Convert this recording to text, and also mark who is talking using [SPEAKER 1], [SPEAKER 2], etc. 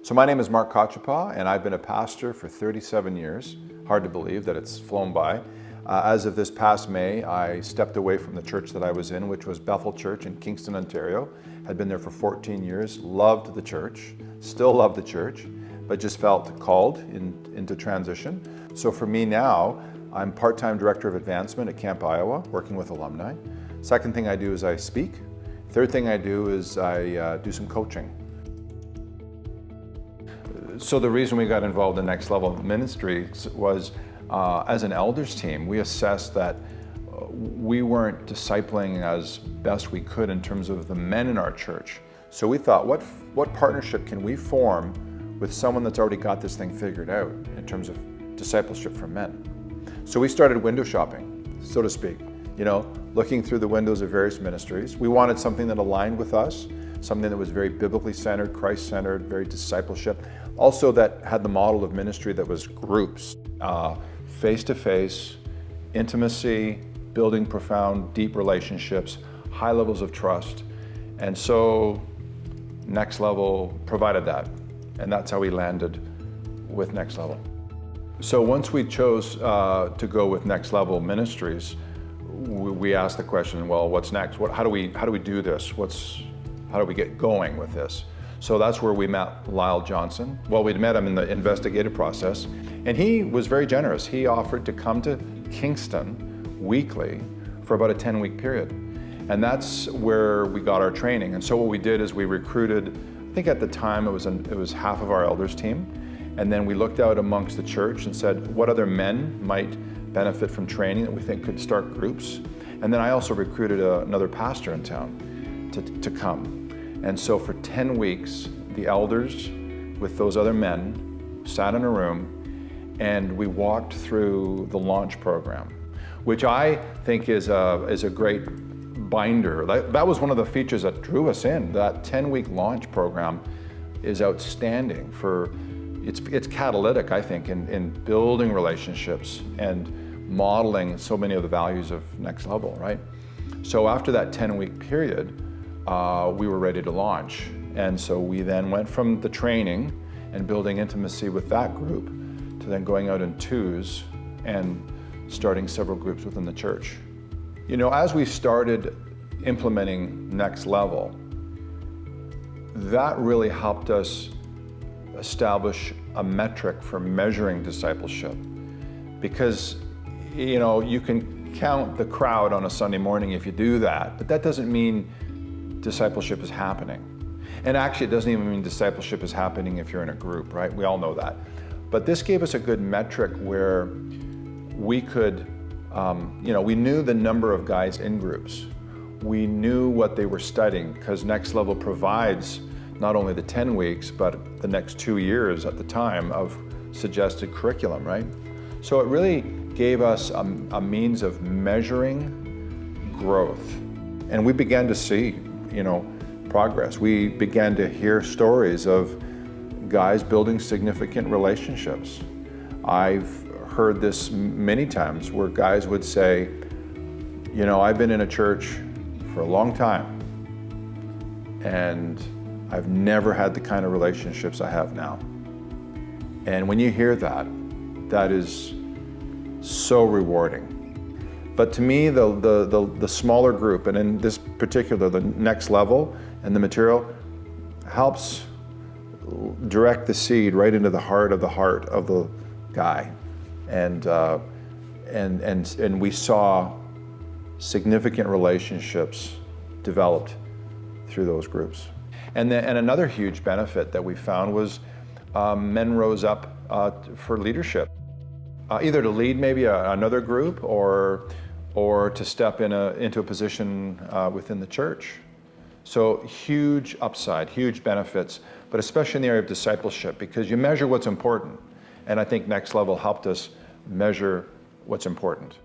[SPEAKER 1] So my name is Mark Kochepa, and I've been a pastor for 37 years. Hard to believe that it's flown by. As of this past May, I stepped away from the church that I was in, which was Bethel Church in Kingston, Ontario. Had been there for 14 years, loved the church, still love the church, but just felt called into transition. So for me now, I'm part-time director of advancement at Camp Iowa, working with alumni. Second thing I do is I speak. Third thing I do is I do some coaching. So the reason we got involved in Next Level Ministries was, as an elders team, we assessed that we weren't discipling as best we could in terms of the men in our church. So we thought, what partnership can we form with someone that's already got this thing figured out in terms of discipleship for men? So we started window shopping, so to speak, looking through the windows of various ministries. We wanted something that aligned with us, something that was very biblically centered, Christ-centered, very discipleship. Also that had the model of ministry that was groups, face-to-face, intimacy, building profound, deep relationships, high levels of trust. And so Next Level provided that. And that's how we landed with Next Level. So once we chose to go with Next Level Ministries, we asked the question, well, what's next? How do we do this? How do we get going with this? So that's where we met Lyle Johnson. Well, we'd met him in the investigative process, and he was very generous. He offered to come to Kingston weekly for about a 10-week period. And that's where we got our training. And so what we did is we recruited, I think at the time it was half of our elders team. And then we looked out amongst the church and said, what other men might benefit from training that we think could start groups? And then I also recruited another pastor in town to come. And so for 10 weeks, the elders with those other men sat in a room and we walked through the launch program, which I think is a great binder. That was one of the features that drew us in. That 10-week launch program is outstanding it's catalytic, I think, in building relationships and modeling so many of the values of Next Level, right? So after that 10-week period, we were ready to launch. And so we then went from the training and building intimacy with that group to then going out in twos and starting several groups within the church. As we started implementing Next Level, that really helped us establish a metric for measuring discipleship. Because, you can count the crowd on a Sunday morning if you do that, but that doesn't mean discipleship is happening. And actually, it doesn't even mean discipleship is happening if you're in a group, right? We all know that. But this gave us a good metric where we could, we knew the number of guys in groups. We knew what they were studying, because Next Level provides not only the 10 weeks, but the next 2 years at the time of suggested curriculum, right? So it really gave us a means of measuring growth. And we began to see, progress. We began to hear stories of guys building significant relationships. I've heard this many times where guys would say, I've been in a church for a long time and I've never had the kind of relationships I have now. And when you hear that, that is so rewarding. But to me, the smaller group, and in this particular, the Next Level and the material, helps direct the seed right into the heart of the guy. And we saw significant relationships developed through those groups. And another huge benefit that we found was men rose up for leadership, either to lead maybe another group or to step into a position within the church. So huge upside, huge benefits, but especially in the area of discipleship, because you measure what's important. And I think Next Level helped us measure what's important.